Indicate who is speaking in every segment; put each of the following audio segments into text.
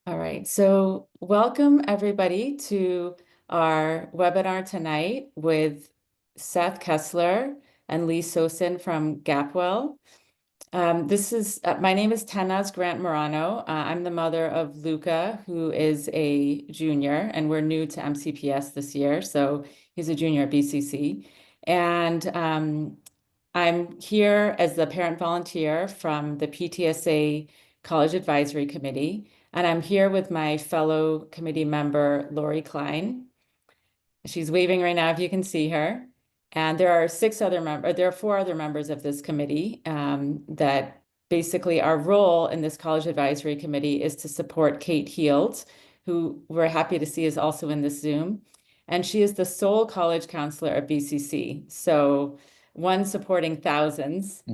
Speaker 1: All right, so welcome everybody to our webinar tonight with Seth Kessler and Lee Sosin from Gapwell. My name is Tanaz Grant Morano. I'm the mother of Luca, who is a junior, and we're new to MCPS this year, so he's a junior at BCC. And I'm here as the parent volunteer from the PTSA College Advisory Committee, and I'm here with my fellow committee member, Lori Klein. She's waving right now if you can see her. And there are four other members of this committee that basically our role in this College Advisory Committee is to support Kate Heald, who we're happy to see is also in this Zoom. And she is the sole college counselor at BCC. So one supporting thousands.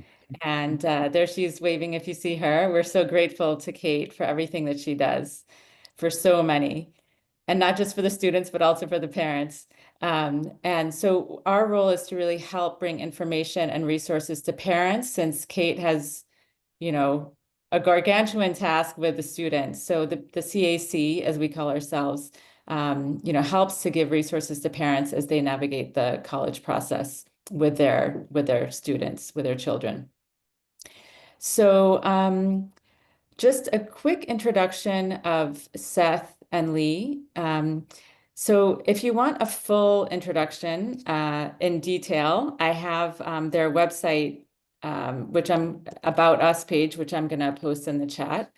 Speaker 1: And there she's waving if you see her. We're so grateful to Kate for everything that she does for so many, and not just for the students, but also for the parents. And so our role is to really help bring information and resources to parents, since Kate has, a gargantuan task with the students. So the CAC, as we call ourselves, helps to give resources to parents as they navigate the college process with their students, with their children. So just a quick introduction of Seth and Lee. So if you want a full introduction in detail, I have their website, About Us page, which I'm going to post in the chat.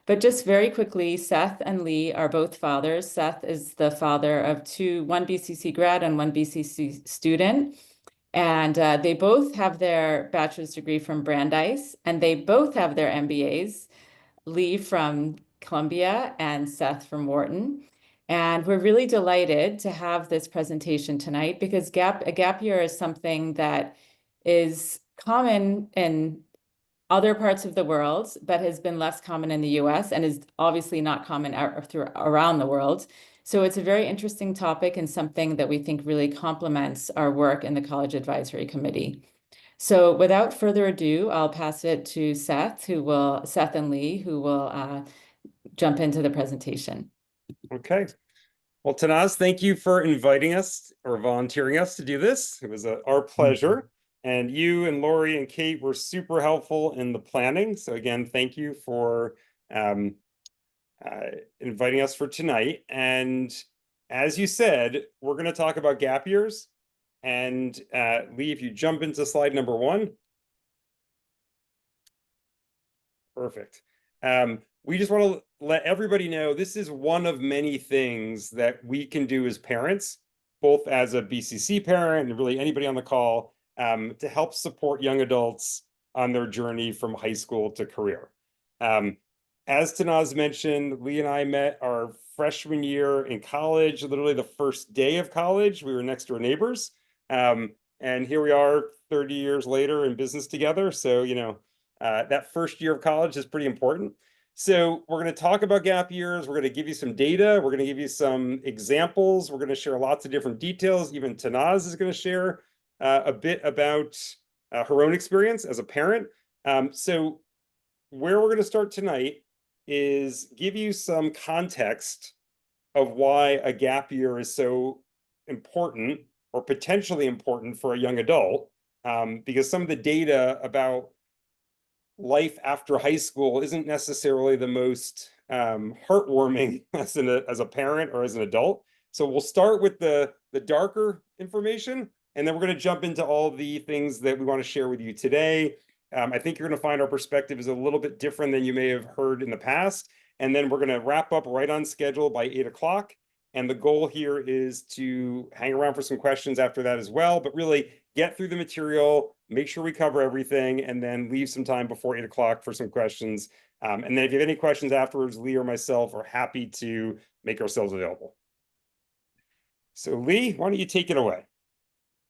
Speaker 1: But just very quickly, Seth and Lee are both fathers. Seth is the father of one BCC grad and one BCC student. And they both have their bachelor's degree from Brandeis, and they both have their MBAs. Lee from Columbia and Seth from Wharton. And we're really delighted to have this presentation tonight because a gap year is something that is common in other parts of the world, but has been less common in the US and is obviously not common around the world. So it's a very interesting topic and something that we think really complements our work in the College Advisory Committee. So without further ado, I'll pass it to Seth and Lee, who will jump into the presentation.
Speaker 2: Okay. Well, Tanaz, thank you for inviting us or volunteering us to do this. It was our pleasure. And you and Lori and Kate were super helpful in the planning. So again, thank you for inviting us for tonight. And as you said, we're going to talk about gap years. And Lee, if you jump into slide number 1. Perfect. We just want to let everybody know this is one of many things that we can do as parents, both as a BCC parent and really anybody on the call, to help support young adults on their journey from high school to career. As Tanaz mentioned, Lee and I met our freshman year in college, literally the first day of college. We were next door neighbors. And here we are 30 years later in business together. So, that first year of college is pretty important. So we're going to talk about gap years. We're going to give you some data. We're going to give you some examples. We're going to share lots of different details. Even Tanaz is going to share a bit about her own experience as a parent. So where we're going to start tonight is give you some context of why a gap year is so important or potentially important for a young adult, because some of the data about life after high school isn't necessarily the most heartwarming as a parent or as an adult. So we'll start with the darker information, and then we're going to jump into all the things that we want to share with you today. I think you're going to find our perspective is a little bit different than you may have heard in the past. And then we're going to wrap up right on schedule by 8 o'clock. And the goal here is to hang around for some questions after that as well, but really get through the material, make sure we cover everything, and then leave some time before 8 o'clock for some questions. And then if you have any questions afterwards, Lee or myself are happy to make ourselves available. So Lee, why don't you take it away?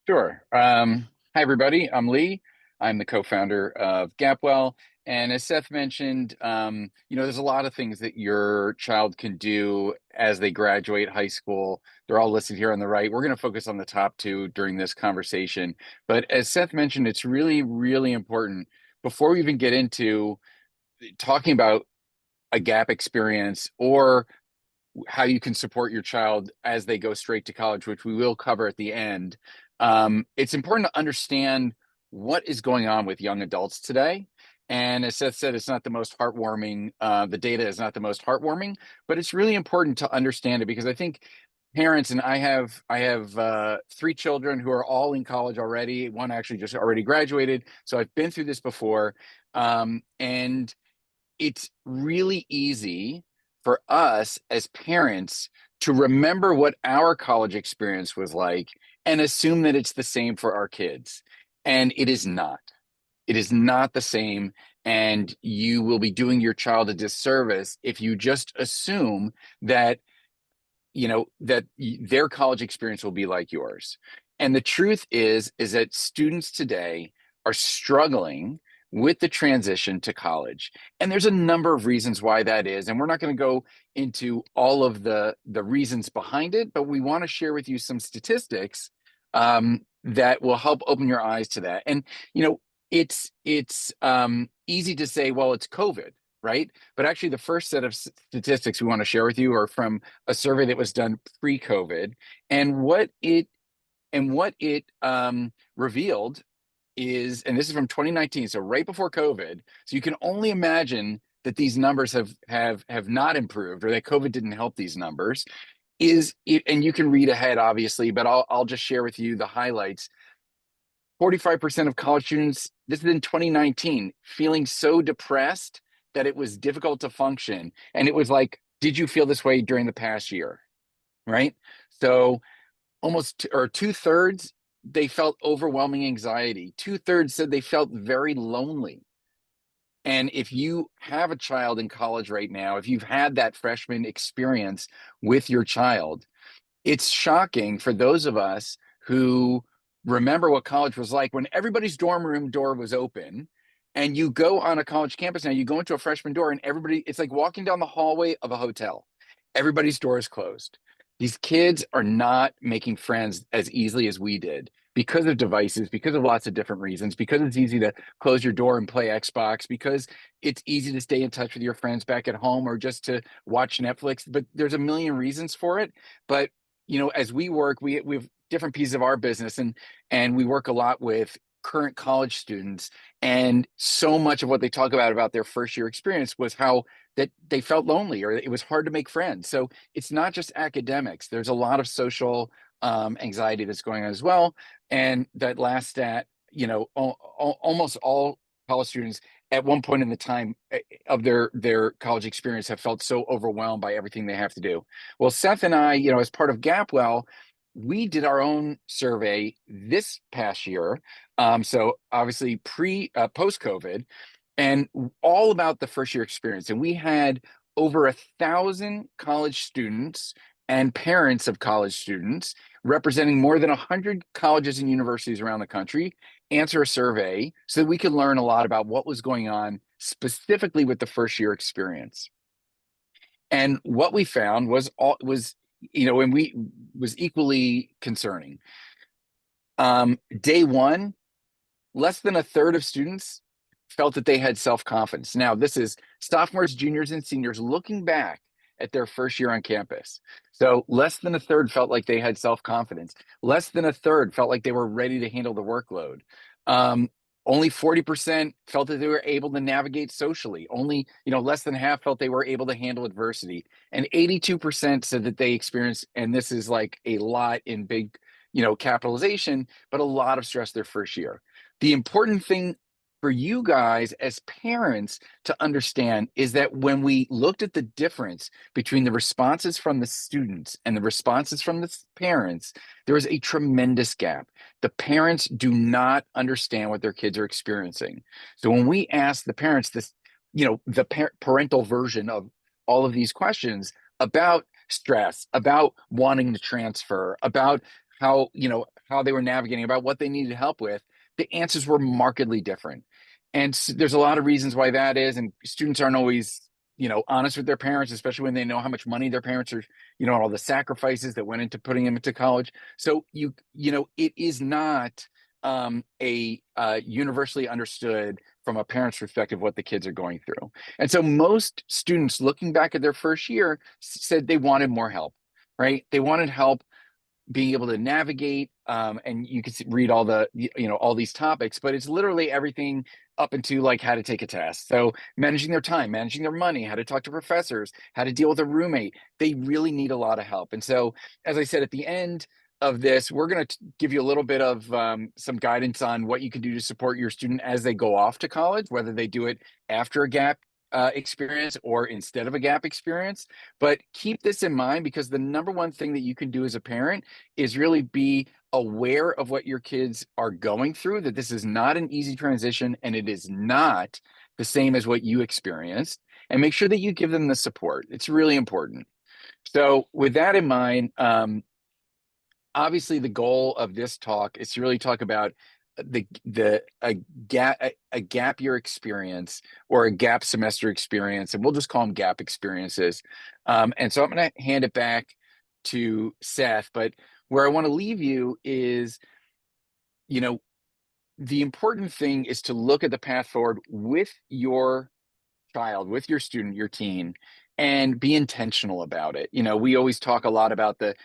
Speaker 3: Sure. Hi, everybody. I'm Lee. I'm the co-founder of Gapwell. And as Seth mentioned, there's a lot of things that your child can do as they graduate high school. They're all listed here on the right. We're going to focus on the top 2 during this conversation. But as Seth mentioned, it's really, really important before we even get into talking about a gap experience, or how you can support your child as they go straight to college, which we will cover at the end, it's important to understand what is going on with young adults today. And as Seth said, it's not the most heartwarming. The data is not the most heartwarming, but it's really important to understand it, because I think parents, and I have 3 children who are all in college already. One actually just already graduated, so I've been through this before, and it's really easy for us as parents to remember what our college experience was like and assume that it's the same for our kids. And it is not. It is not the same. And you will be doing your child a disservice if you just assume that their college experience will be like yours. And the truth is that students today are struggling with the transition to college. And there's a number of reasons why that is. And we're not going to go into all of the reasons behind it, but we want to share with you some statistics that will help open your eyes to that. And, it's easy to say, well, it's COVID, right? But actually, the first set of statistics we want to share with you are from a survey that was done pre-COVID, and what it revealed is, and this is from 2019, so right before COVID. So you can only imagine that these numbers have not improved, or that COVID didn't help these numbers. And you can read ahead, obviously, but I'll just share with you the highlights. 45% of college students, this is in 2019, feeling so depressed that it was difficult to function. And it was like, did you feel this way during the past year? Right? So almost, or 2/3, they felt overwhelming anxiety. 2/3 said they felt very lonely. And if you have a child in college right now, if you've had that freshman experience with your child, it's shocking for those of us who remember what college was like when everybody's dorm room door was open. And you go on a college campus now, you go into a freshman door, and it's like walking down the hallway of a hotel. Everybody's door is closed. These kids are not making friends as easily as we did, because of devices, because of lots of different reasons, because it's easy to close your door and play Xbox, because it's easy to stay in touch with your friends back at home, or just to watch Netflix. But there's a million reasons for it. But as we work, we have different pieces of our business, and we work a lot with current college students, and so much of what they talk about their first year experience was how that they felt lonely, or it was hard to make friends. So it's not just academics. There's a lot of social anxiety that's going on as well. And that last stat, almost all college students at one point in the time of their college experience have felt so overwhelmed by everything they have to do. Well, Seth and I, as part of Gapwell, we did our own survey this past year. So obviously post COVID, and all about the first year experience. And we had over 1,000 college students and parents of college students, representing more than 100 colleges and universities around the country, answer a survey so that we could learn a lot about what was going on specifically with the first year experience. And what we found was equally concerning. Day one, less than 1/3 of students felt that they had self-confidence. Now, this is sophomores, juniors, and seniors looking back at their first year on campus. So less than 1/3 felt like they had self-confidence. Less than 1/3 felt like they were ready to handle the workload. Only 40% felt that they were able to navigate socially. Only, less than half felt they were able to handle adversity. And 82% said that they experienced, and this is like a lot in big, capitalization, but a lot of stress their first year. The important thing for you guys as parents to understand is that when we looked at the difference between the responses from the students and the responses from the parents, there is a tremendous gap. The parents do not understand what their kids are experiencing. So when we ask the parents this, the parental version of all of these questions about stress, about wanting to transfer, about how they were navigating, about what they needed help with, the answers were markedly different. And there's a lot of reasons why that is. And students aren't always, honest with their parents, especially when they know how much money their parents are, all the sacrifices that went into putting them into college. So it is not universally understood from a parent's perspective what the kids are going through. And so most students looking back at their first year said they wanted more help, right? They wanted help being able to navigate, and you can read all the, all these topics, but it's literally everything up into like how to take a test. So managing their time, managing their money, how to talk to professors, how to deal with a roommate. They really need a lot of help. And so, as I said, at the end of this, we're going to give you a little bit of some guidance on what you can do to support your student as they go off to college, whether they do it after a gap experience or instead of a gap experience. But keep this in mind, because the number one thing that you can do as a parent is really be aware of what your kids are going through, that this is not an easy transition and it is not the same as what you experienced, and make sure that you give them the support. It's really important. So with that in mind, obviously the goal of this talk is to really talk about a gap year experience or a gap semester experience, and we'll just call them gap experiences. And so I'm going to hand it back to Seth, but where I want to leave you is, the important thing is to look at the path forward with your child, with your student, your teen, and be intentional about it. We always talk a lot about the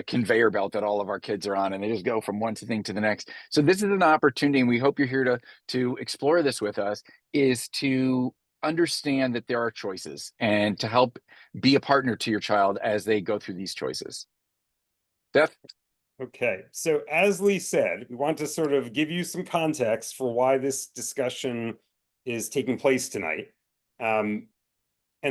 Speaker 3: conveyor belt that all of our kids are on, and they just go from one thing to the next. So this is an opportunity, and we hope you're here to explore this with us, is to understand that there are choices and to help be a partner to your child as they go through these choices. Seth?
Speaker 2: Okay, so as Lee said, we want to sort of give you some context for why this discussion is taking place tonight. And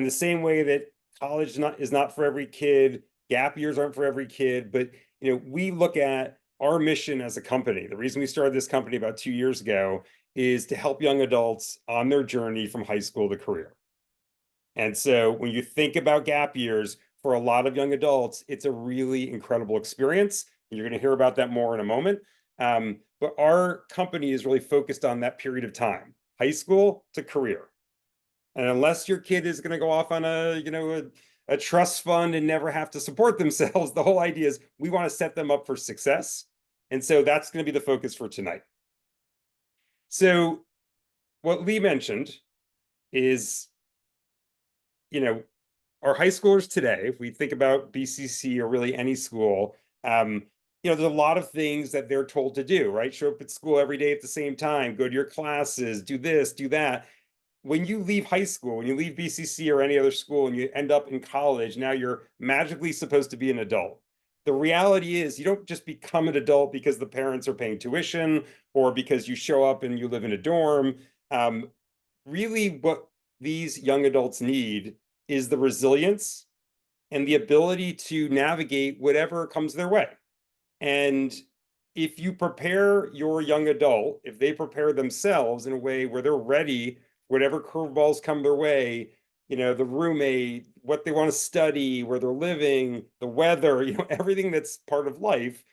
Speaker 2: the same way that college is not for every kid, gap years aren't for every kid, but we look at our mission as a company. The reason we started this company about 2 years ago is to help young adults on their journey from high school to career. And so when you think about gap years, for a lot of young adults, it's a really incredible experience. You're going to hear about that more in a moment. But our company is really focused on that period of time, high school to career. And unless your kid is going to go off on a trust fund and never have to support themselves, the whole idea is we want to set them up for success. And so that's going to be the focus for tonight. So what Lee mentioned is, our high schoolers today, if we think about BCC or really any school, there's a lot of things that they're told to do, right? Show up at school every day at the same time, go to your classes, do this, do that. When you leave high school, when you leave BCC or any other school and you end up in college, now you're magically supposed to be an adult. The reality is you don't just become an adult because the parents are paying tuition or because you show up and you live in a dorm. Really what these young adults need is the resilience and the ability to navigate whatever comes their way. And if you prepare your young adult, if they prepare themselves in a way where they're ready, whatever curveballs come their way, the roommate, what they want to study, where they're living, the weather, everything that's part of life.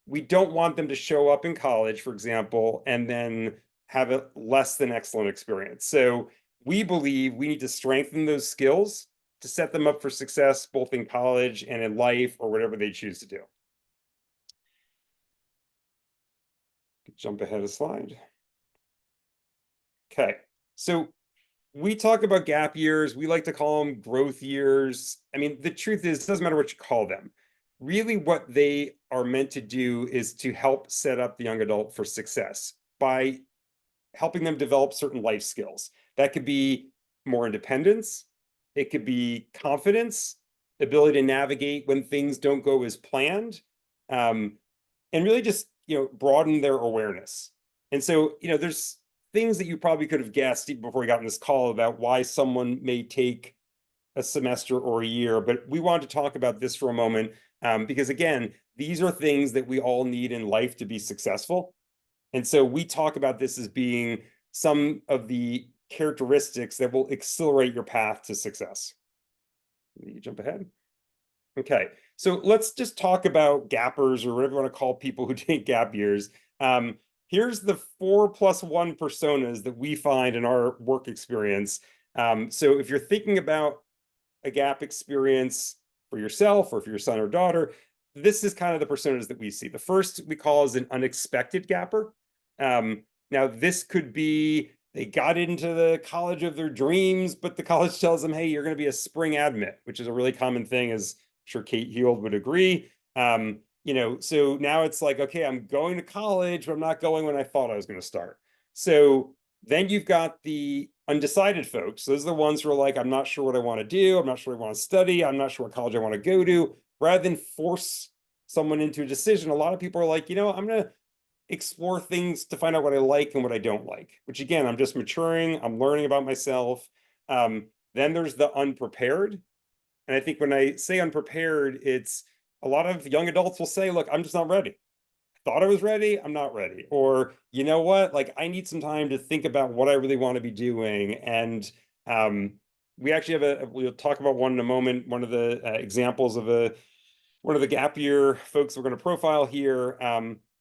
Speaker 2: We don't want them to show up in college, for example, and then have a less than excellent experience. So we believe we need to strengthen those skills to set them up for success, both in college and in life or whatever they choose to do. Jump ahead a slide. Okay, so we talk about gap years. We like to call them growth years. I mean, the truth is, it doesn't matter what you call them. Really, what they are meant to do is to help set up the young adult for success by helping them develop certain life skills. That could be more independence. It could be confidence, ability to navigate when things don't go as planned, and really just, broaden their awareness. And so, there's things that you probably could have guessed even before we got in this call about why someone may take a semester or a year, but we wanted to talk about this for a moment, because again, these are things that we all need in life to be successful. And so we talk about this as being some of the characteristics that will accelerate your path to success. You jump ahead. Okay, so let's just talk about gappers, or whatever you want to call people who take gap years. Here's the 4+1 personas that we find in our work experience. So if you're thinking about a gap experience for yourself or for your son or daughter, this is kind of the personas that we see. The first we call is an unexpected gapper. Now this could be they got into the college of their dreams, but the college tells them, hey, you're going to be a spring admit, which is a really common thing, as I'm sure Kate Heald would agree. So now it's like, okay, I'm going to college, but I'm not going when I thought I was going to start. So then you've got the undecided folks. Those are the ones who are like, I'm not sure what I want to do. I'm not sure what I want to study. I'm not sure what college I want to go to. Rather than force someone into a decision, a lot of people are like, I'm going to explore things to find out what I like and what I don't like, which again, I'm just maturing. I'm learning about myself. Then there's the unprepared. And I think when I say unprepared, it's a lot of young adults will say, look, I'm just not ready. Thought I was ready, I'm not ready. Or, you know what, like I need some time to think about what I really want to be doing. And we actually have we'll talk about one in a moment, one of the examples of one of the gap year folks we're going to profile here,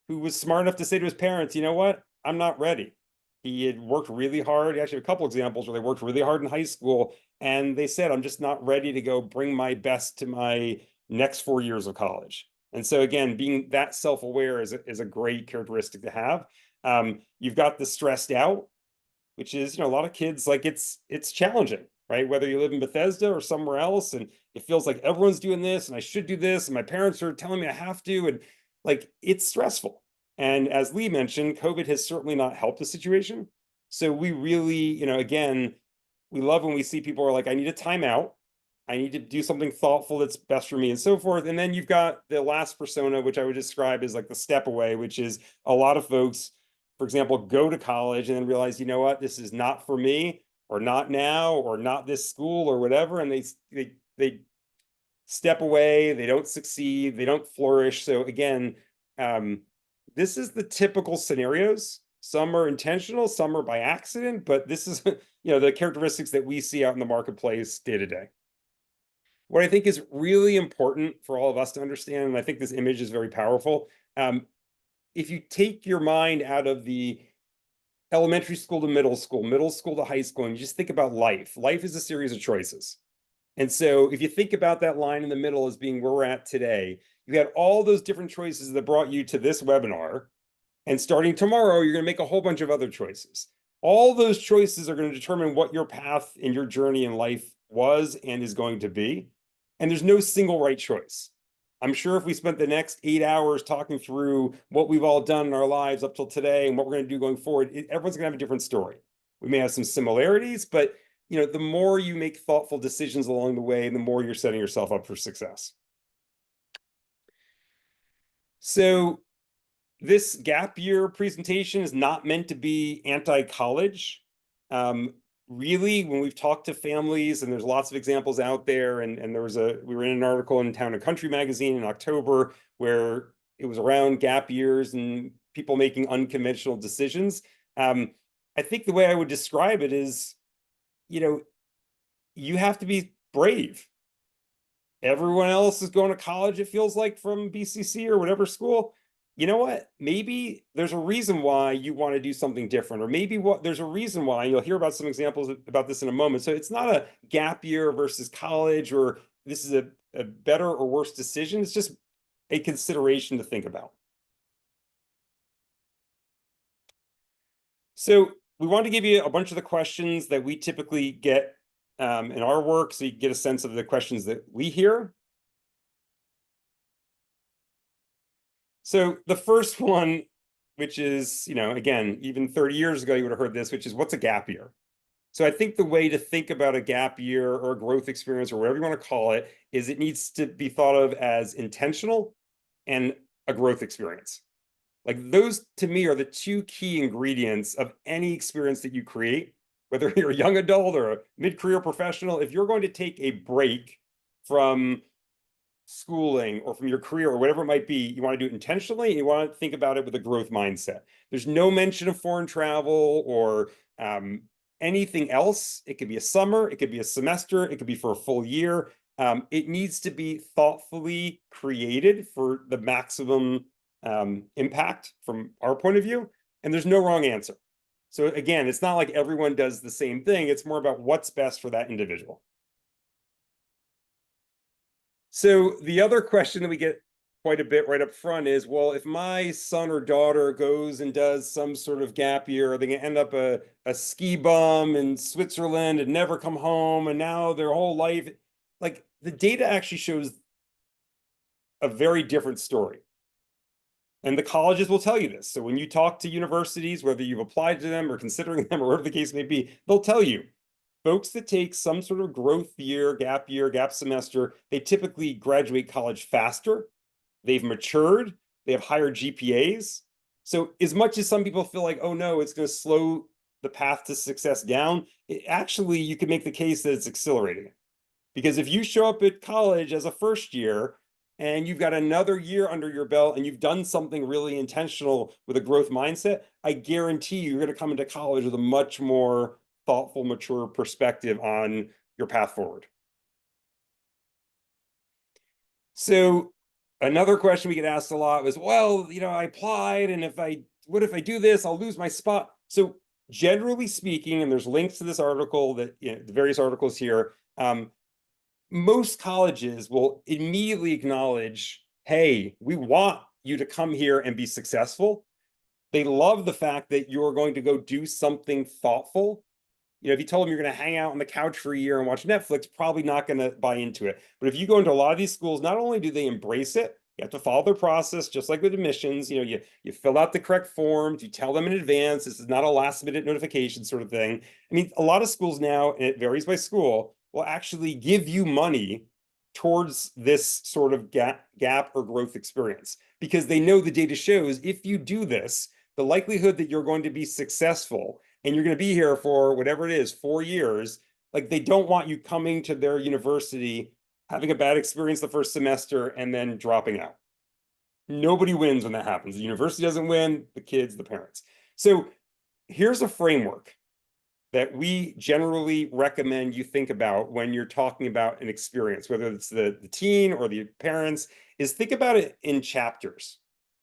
Speaker 2: who was smart enough to say to his parents, you know what, I'm not ready. He had worked really hard. He actually had a couple examples where they worked really hard in high school, and they said, I'm just not ready to go bring my best to my next 4 years of college. And so again, being that self-aware is a great characteristic to have. You've got the stressed out, which is, a lot of kids, like it's challenging, right? Whether you live in Bethesda or somewhere else, and it feels like everyone's doing this and I should do this, and my parents are telling me I have to, and like it's stressful. And as Lee mentioned, COVID has certainly not helped the situation. So we really, again, we love when we see people are like, I need a timeout. I need to do something thoughtful that's best for me and so forth. And then you've got the last persona, which I would describe as like the step away, which is a lot of folks, for example, go to college and then realize, you know what, this is not for me, or not now, or not this school or whatever. And they step away, they don't succeed, they don't flourish. So again, this is the typical scenarios. Some are intentional, some are by accident, but this is, the characteristics that we see out in the marketplace day to day. What I think is really important for all of us to understand, and I think this image is very powerful, if you take your mind out of the elementary school to middle school to high school, and you just think about life. Life is a series of choices. And so if you think about that line in the middle as being where we're at today, you had all those different choices that brought you to this webinar. And starting tomorrow, you're going to make a whole bunch of other choices. All those choices are going to determine what your path in your journey in life was and is going to be. And there's no single right choice. I'm sure if we spent the next 8 hours talking through what we've all done in our lives up till today and what we're going to do going forward, everyone's going to have a different story. We may have some similarities, but the more you make thoughtful decisions along the way, the more you're setting yourself up for success. So this gap year presentation is not meant to be anti-college. Really, when we've talked to families, and there's lots of examples out there, and we were in an article in Town and Country magazine in October where it was around gap years and people making unconventional decisions. I think the way I would describe it is, you have to be brave. Everyone else is going to college, it feels like, from BCC or whatever school. You know what? Maybe there's a reason why you want to do something different, or maybe there's a reason why. You'll hear about some examples about this in a moment. So it's not a gap year versus college, or this is a better or worse decision. It's just a consideration to think about. So we want to give you a bunch of the questions that we typically get in our work, so you get a sense of the questions that we hear. So the first one, which is, again, even 30 years ago, you would have heard this, which is, what's a gap year? So I think the way to think about a gap year or a growth experience or whatever you want to call it is it needs to be thought of as intentional and a growth experience. Like those, to me, are the two key ingredients of any experience that you create, whether you're a young adult or a mid-career professional. If you're going to take a break from schooling or from your career or whatever it might be, you want to do it intentionally, and you want to think about it with a growth mindset. There's no mention of foreign travel or anything else. It could be a summer, it could be a semester, it could be for a full year. It needs to be thoughtfully created for the maximum impact from our point of view, and there's no wrong answer. So again, it's not like everyone does the same thing. It's more about what's best for that individual. So the other question that we get quite a bit right up front is, well, if my son or daughter goes and does some sort of gap year, are they gonna end up a ski bum in Switzerland and never come home, and now their whole life, like the data actually shows a very different story. And the colleges will tell you this. So when you talk to universities, whether you've applied to them or considering them or whatever the case may be, they'll tell you folks that take some sort of growth year, gap semester, they typically graduate college faster. They've matured. They have higher GPAs. So as much as some people feel like, oh no, it's going to slow the path to success down, actually, you can make the case that it's accelerating it. Because if you show up at college as a first year and you've got another year under your belt and you've done something really intentional with a growth mindset, I guarantee you're going to come into college with a much more thoughtful, mature perspective on your path forward. So another question we get asked a lot was, well, I applied, and what if I do this, I'll lose my spot. So generally speaking, and there's links to this article, that the various articles here, most colleges will immediately acknowledge, hey, we want you to come here and be successful. They love the fact that you're going to go do something thoughtful. If you told them you're going to hang out on the couch for a year and watch Netflix, probably not going to buy into it. But if you go into a lot of these schools, not only do they embrace it, you have to follow their process, just like with admissions. You fill out the correct forms, you tell them in advance. This is not a last minute notification sort of thing. I mean, a lot of schools now, and it varies by school, will actually give you money towards this sort of gap or growth experience, because they know the data shows if you do this, the likelihood that you're going to be successful and you're going to be here for whatever it is, 4 years, like they don't want you coming to their university, having a bad experience the first semester, and then dropping out. Nobody wins when that happens. The university doesn't win, the kids, the parents. So here's a framework that we generally recommend you think about when you're talking about an experience, whether it's the teen or the parents, is think about it in chapters.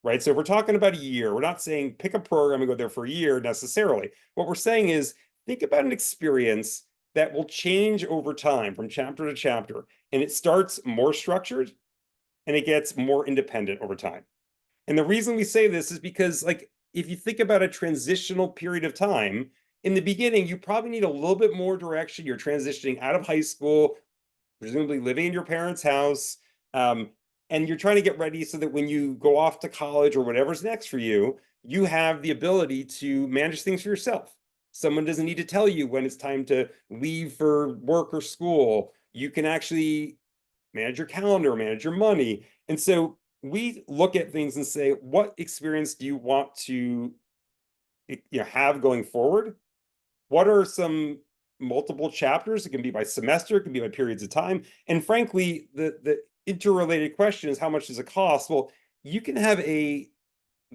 Speaker 2: Right? So if we're talking about a year, we're not saying pick a program and go there for a year necessarily. What we're saying is think about an experience that will change over time from chapter to chapter. And it starts more structured and it gets more independent over time. And the reason we say this is because, like, if you think about a transitional period of time, in the beginning, you probably need a little bit more direction. You're transitioning out of high school, presumably living in your parents' house. And you're trying to get ready so that when you go off to college or whatever's next for you, you have the ability to manage things for yourself. Someone doesn't need to tell you when it's time to leave for work or school. You can actually manage your calendar, manage your money. And so we look at things and say, what experience do you want to have going forward? What are some multiple chapters? It can be by semester, it can be by periods of time. And frankly, the interrelated question is, how much does it cost? Well, you can have a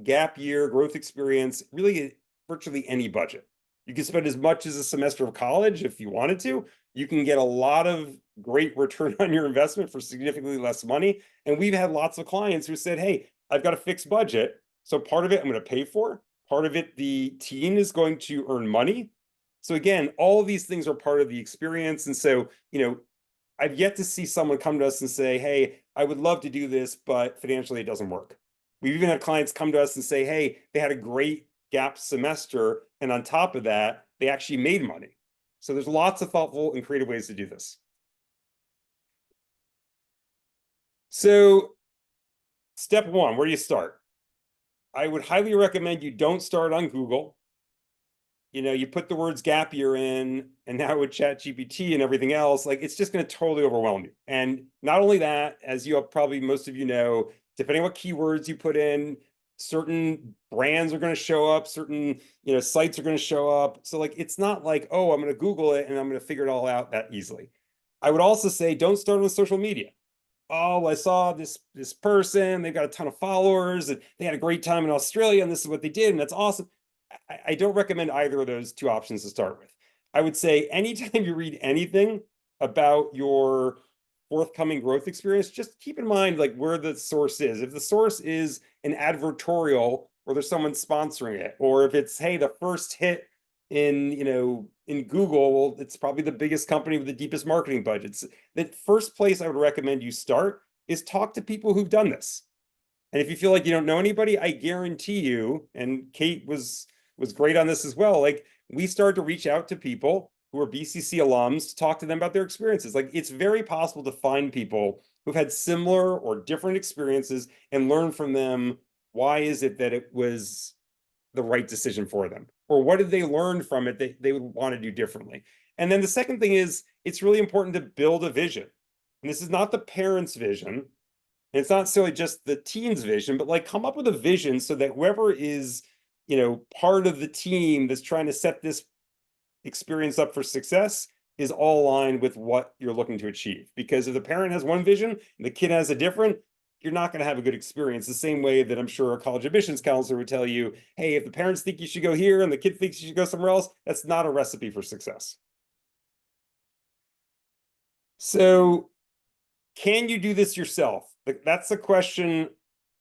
Speaker 2: gap year growth experience really virtually any budget. You can spend as much as a semester of college if you wanted to. You can get a lot of great return on your investment for significantly less money. And we've had lots of clients who said, hey, I've got a fixed budget. So part of it I'm going to pay for. Part of it, the teen is going to earn money. So again, all of these things are part of the experience. And so, I've yet to see someone come to us and say, hey, I would love to do this, but financially it doesn't work. We've even had clients come to us and say, hey, they had a great gap semester, and on top of that, they actually made money. So there's lots of thoughtful and creative ways to do this. So step one, where do you start? I would highly recommend you don't start on Google. You put the words gap year in, and now with ChatGPT and everything else, like it's just going to totally overwhelm you. And not only that, as probably most of you know, depending on what keywords you put in, certain brands are going to show up, certain sites are going to show up. So like it's not like, oh, I'm going to Google it and I'm going to figure it all out that easily. I would also say don't start on social media. Oh, I saw this person, they've got a ton of followers, and they had a great time in Australia, and this is what they did, and that's awesome. I don't recommend either of those two options to start with. I would say anytime you read anything about your forthcoming growth experience, just keep in mind like where the source is. If the source is an advertorial or there's someone sponsoring it, or if it's, hey, the first hit in Google, well, it's probably the biggest company with the deepest marketing budgets. The first place I would recommend you start is talk to people who've done this. And if you feel like you don't know anybody, I guarantee you, and Kate was great on this as well, like we started to reach out to people who are BCC alums to talk to them about their experiences. Like it's very possible to find people who've had similar or different experiences and learn from them. Why is it that it was the right decision for them? Or what did they learn from it that they would want to do differently? And then the second thing is it's really important to build a vision. And this is not the parents' vision. And it's not necessarily just the teens' vision, but like come up with a vision so that whoever is, part of the team that's trying to set this experience up for success is all aligned with what you're looking to achieve. Because if the parent has one vision and the kid has a different, you're not going to have a good experience. The same way that I'm sure a college admissions counselor would tell you, hey, if the parents think you should go here and the kid thinks you should go somewhere else, that's not a recipe for success. So can you do this yourself? That's a question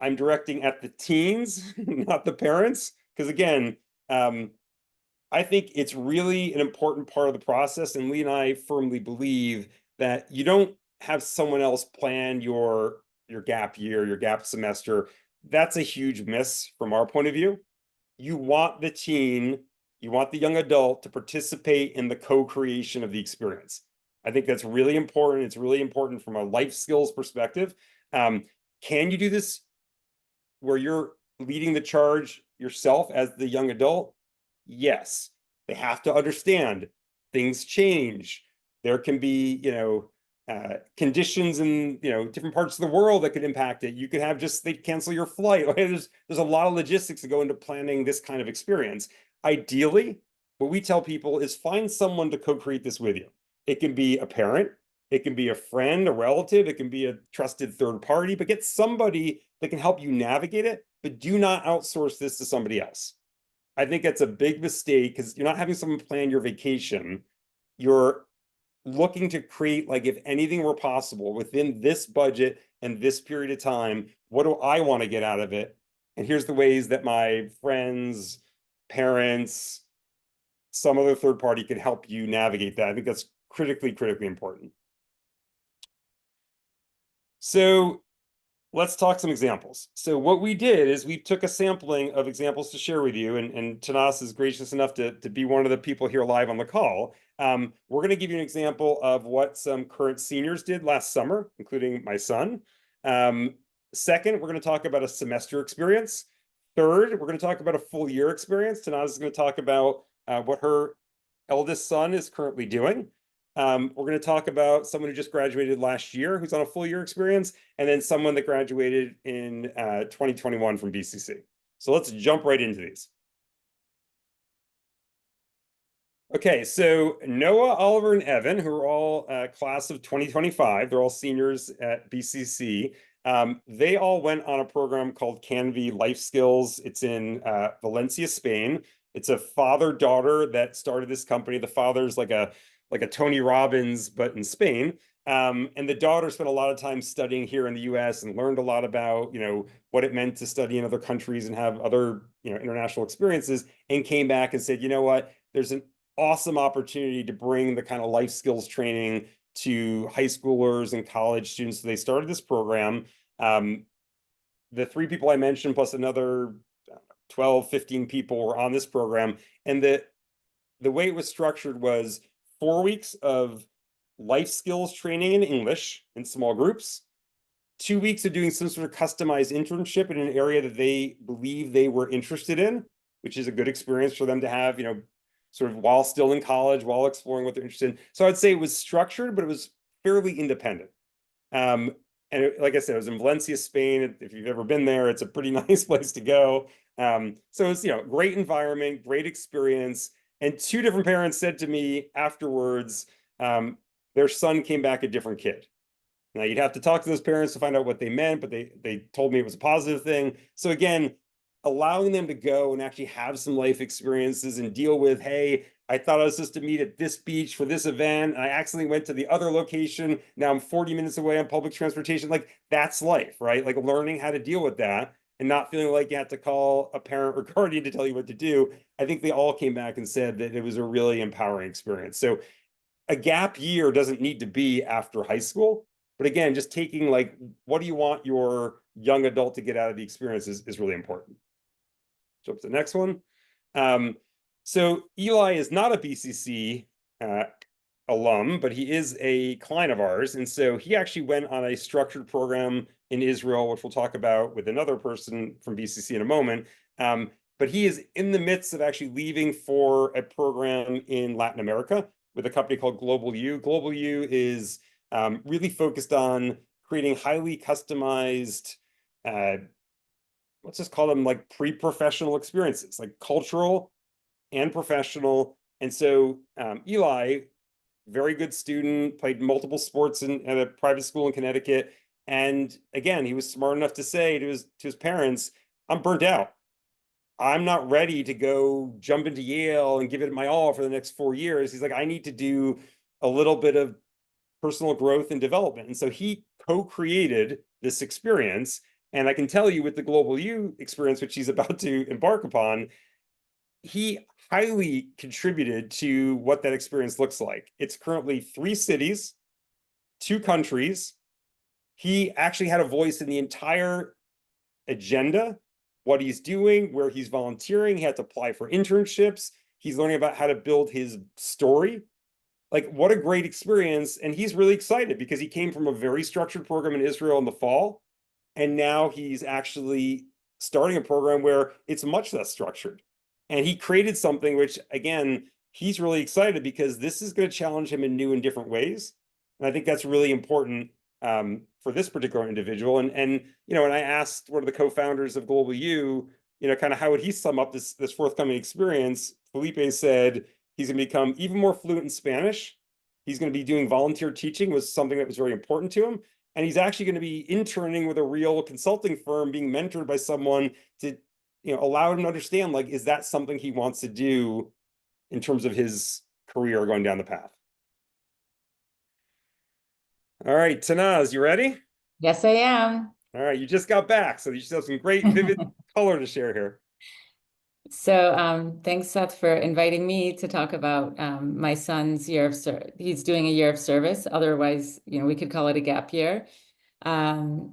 Speaker 2: I'm directing at the teens, not the parents. Because again, I think it's really an important part of the process. And Lee and I firmly believe that you don't have someone else plan your gap year, your gap semester. That's a huge miss from our point of view. You want the teen, you want the young adult to participate in the co-creation of the experience. I think that's really important. It's really important from a life skills perspective. Can you do this where you're leading the charge yourself as the young adult? Yes. They have to understand things change. There can be, conditions in, different parts of the world that could impact it. You could have they cancel your flight. There's a lot of logistics that go into planning this kind of experience. Ideally, what we tell people is find someone to co-create this with you. It can be a parent, it can be a friend, a relative, it can be a trusted third party, but get somebody that can help you navigate it, but do not outsource this to somebody else. I think that's a big mistake because you're not having someone plan your vacation. You're looking to create, like, if anything were possible within this budget and this period of time, what do I want to get out of it? And here's the ways that my friends, parents, some other third party can help you navigate that. I think that's critically important. So let's talk some examples. So what we did is we took a sampling of examples to share with you, and Tanas is gracious enough to be one of the people here live on the call. We're going to give you an example of what some current seniors did last summer, including my son. Second, we're going to talk about a semester experience. Third, we're going to talk about a full year experience. Tanas is going to talk about what her eldest son is currently doing. We're going to talk about someone who just graduated last year, who's on a full year experience, and then someone that graduated in 2021 from BCC. So let's jump right into these. Okay, so Noah, Oliver, and Evan, who are all class of 2025, they're all seniors at BCC. They all went on a program called Canvy Life Skills. It's in Valencia, Spain. It's a father-daughter that started this company. The father's like a Tony Robbins, but in Spain. And the daughter spent a lot of time studying here in the US and learned a lot about, what it meant to study in other countries and have other, international experiences, and came back and said, you know what, there's an awesome opportunity to bring the kind of life skills training to high schoolers and college students. So they started this program. The three people I mentioned, plus another 12, 15 people were on this program. And the way it was structured was 4 weeks of life skills training in English in small groups, 2 weeks of doing some sort of customized internship in an area that they believe they were interested in, which is a good experience for them to have, sort of while still in college, while exploring what they're interested in. So I'd say it was structured, but it was fairly independent. Like I said, it was in Valencia, Spain. If you've ever been there, it's a pretty nice place to go. So it's, great environment, great experience. And two different parents said to me afterwards, their son came back a different kid. Now you'd have to talk to those parents to find out what they meant, but they told me it was a positive thing. So again, allowing them to go and actually have some life experiences and deal with, hey, I thought I was supposed to meet at this beach for this event. I accidentally went to the other location. Now I'm 40 minutes away on public transportation. Like, that's life, right? Like, learning how to deal with that and not feeling like you have to call a parent or guardian to tell you what to do. I think they all came back and said that it was a really empowering experience. So a gap year doesn't need to be after high school. But again, just taking, like, what do you want your young adult to get out of the experience is really important. Jump to the next one. So Eli is not a BCC alum, but he is a client of ours. And so he actually went on a structured program in Israel, which we'll talk about with another person from BCC in a moment. But he is in the midst of actually leaving for a program in Latin America with a company called Global U. Global U is really focused on creating highly customized, let's just call them like pre-professional experiences, like cultural and professional. And so Eli, very good student, played multiple sports at a private school in Connecticut. And again, he was smart enough to say to his parents, I'm burnt out. I'm not ready to go jump into Yale and give it my all for the next 4 years. He's like, I need to do a little bit of personal growth and development. And so he co-created this experience. And I can tell you with the Global U experience, which he's about to embark upon, he highly contributed to what that experience looks like. It's currently 3 cities, 2 countries. He actually had a voice in the entire agenda, what he's doing, where he's volunteering. He had to apply for internships. He's learning about how to build his story. Like, what a great experience. And he's really excited because he came from a very structured program in Israel in the fall. And now he's actually starting a program where it's much less structured. And he created something which, again, he's really excited because this is going to challenge him in new and different ways. And I think that's really important for this particular individual. And when I asked one of the co-founders of Global U, kind of how would he sum up this forthcoming experience, Felipe said he's going to become even more fluent in Spanish. He's going to be doing volunteer teaching, was something that was very important to him. And he's actually going to be interning with a real consulting firm, being mentored by someone to allow him to understand, like, is that something he wants to do in terms of his career going down the path? All right, Tanaz, you ready?
Speaker 1: Yes, I am.
Speaker 2: All right, you just got back, so you should have some great vivid color to share here.
Speaker 1: So thanks, Seth, for inviting me to talk about my son's year of service. He's doing a year of service. Otherwise, we could call it a gap year.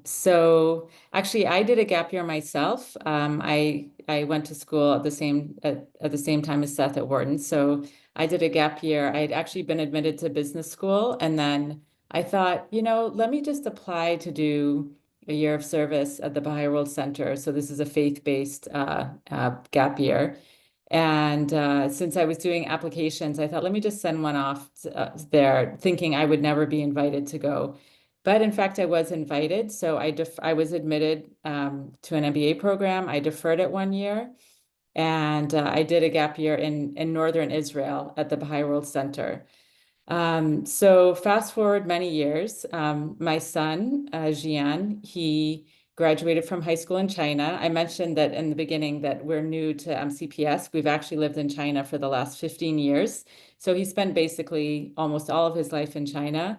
Speaker 1: So actually, I did a gap year myself. I went to school at the same time as Seth at Wharton. So I did a gap year. I had actually been admitted to business school, and then I thought, let me just apply to do a year of service at the Baha'i World Center. So this is a faith-based gap year. And since I was doing applications, I thought, let me just send one off there, thinking I would never be invited to go. But in fact, I was invited. So I was admitted to an MBA program. I deferred it 1 year. And I did a gap year in northern Israel at the Baha'i World Center. So fast forward many years, my son, Jian, he graduated from high school in China. I mentioned that in the beginning that we're new to MCPS. We've actually lived in China for the last 15 years. So he spent basically almost all of his life in China.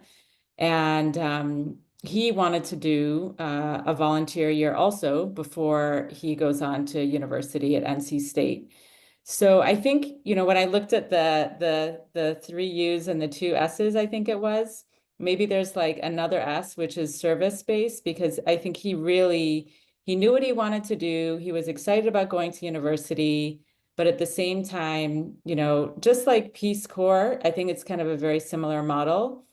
Speaker 1: And he wanted to do a volunteer year also before he goes on to university at NC State. So I think, when I looked at the 3 U's and the 2 S's, I think it was, maybe there's like another S, which is service-based, because I think he knew what he wanted to do. He was excited about going to university, but at the same time, just like Peace Corps, I think it's kind of a very similar model.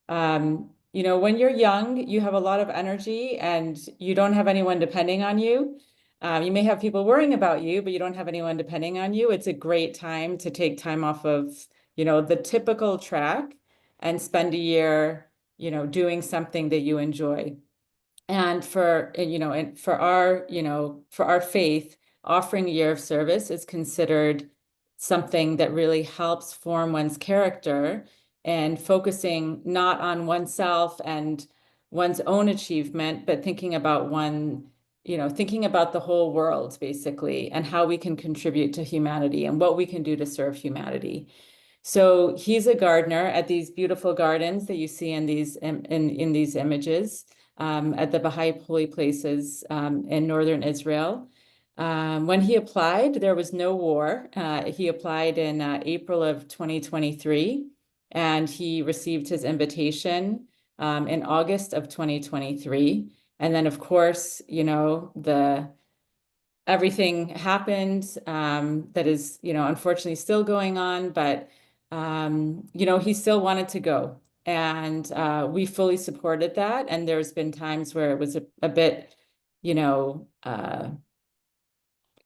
Speaker 1: When you're young, you have a lot of energy and you don't have anyone depending on you. You may have people worrying about you, but you don't have anyone depending on you. It's a great time to take time off of, the typical track and spend a year, doing something that you enjoy. And for our faith, offering a year of service is considered something that really helps form one's character and focusing not on oneself and one's own achievement, but thinking about thinking about the whole world, basically, and how we can contribute to humanity and what we can do to serve humanity. So he's a gardener at these beautiful gardens that you see in these images at the Baha'i holy places in northern Israel. When he applied, there was no war. He applied in April of 2023, and he received his invitation in August of 2023. And then, of course, you know, everything happened that is, you know, unfortunately still going on, but, you know, he still wanted to go. And we fully supported that. And there's been times where it was a bit, you know,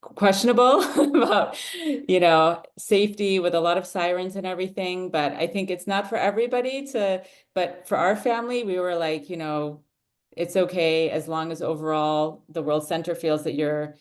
Speaker 1: questionable about, you know, safety with a lot of sirens and everything. But I think it's not for everybody but for our family, we were like, you know, it's okay as long as overall the World Center feels that you're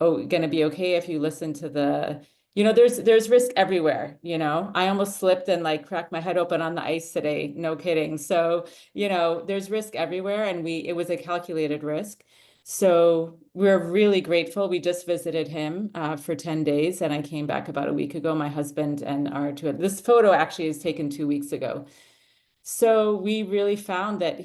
Speaker 1: going to be okay if you listen to you know, there's risk everywhere, you know. I almost slipped and like cracked my head open on the ice today, no kidding. So, you know, there's risk everywhere, and it was a calculated risk. So we're really grateful. We just visited him for 10 days, and I came back about a week ago. My husband and our two, this photo actually is taken 2 weeks ago. So we really found that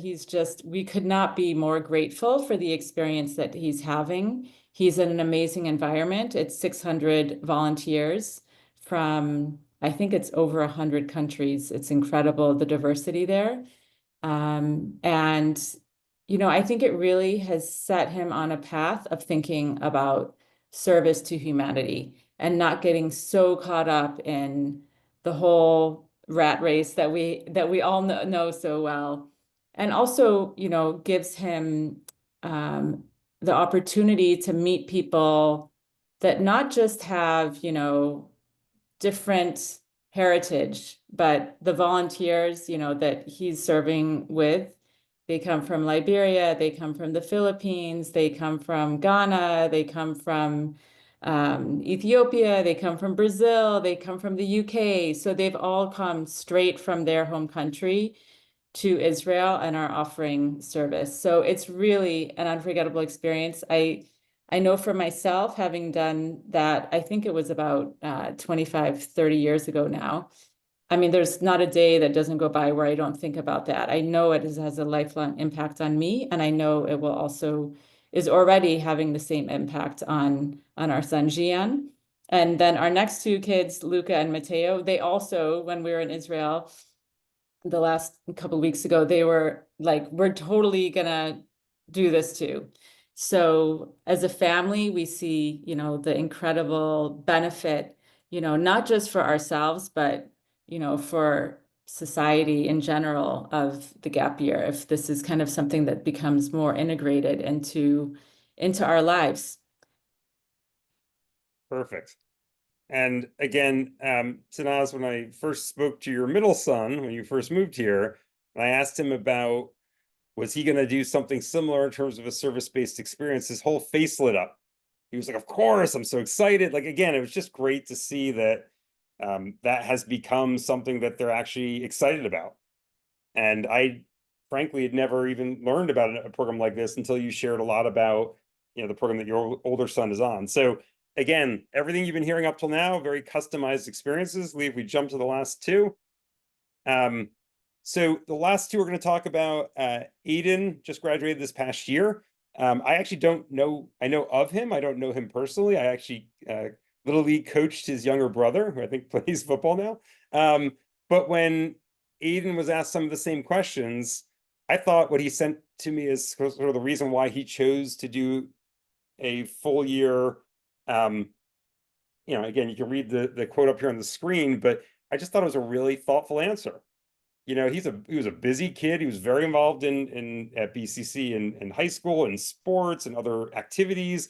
Speaker 1: we could not be more grateful for the experience that he's having. He's in an amazing environment. It's 600 volunteers from, I think it's over 100 countries. It's incredible, the diversity there. And, you know, I think it really has set him on a path of thinking about service to humanity and not getting so caught up in the whole rat race that we all know so well. And also, you know, gives him the opportunity to meet people that not just have, you know, different heritage, but the volunteers, you know, that he's serving with, they come from Liberia, they come from the Philippines, they come from Ghana, they come from Ethiopia, they come from Brazil, they come from the UK. So they've all come straight from their home country to Israel and are offering service. So it's really an unforgettable experience. I know for myself, having done that, I think it was about 25, 30 years ago now. I mean, there's not a day that doesn't go by where I don't think about that. I know it has a lifelong impact on me, and I know it will also is already having the same impact on our son Gian. And then our next two kids, Luca and Matteo, they also, when we were in Israel the last couple of weeks ago, they were like, we're totally gonna do this too. So as a family, we see, you know, the incredible benefit, you know, not just for ourselves, but, you know, for society in general of the gap year, if this is kind of something that becomes more integrated into our lives.
Speaker 2: Perfect. And again, Tanaz, when I first spoke to your middle son, when you first moved here, I asked him about, was he going to do something similar in terms of a service-based experience? His whole face lit up. He was like, of course, I'm so excited. Like, again, it was just great to see that that has become something that they're actually excited about. And I frankly had never even learned about a program like this until you shared a lot about, you know, the program that your older son is on. So again, everything you've been hearing up till now, very customized experiences. Lee, if we jump to the last two. So the last two we're going to talk about, Aiden just graduated this past year. I actually don't know, I know of him. I don't know him personally. I actually Little League coached his younger brother, who I think plays football now. But when Aiden was asked some of the same questions, I thought what he sent to me is sort of the reason why he chose to do a full year. You know, again, you can read the quote up here on the screen, but I just thought it was a really thoughtful answer. You know, he was a busy kid. He was very involved in at BCC in high school and sports and other activities.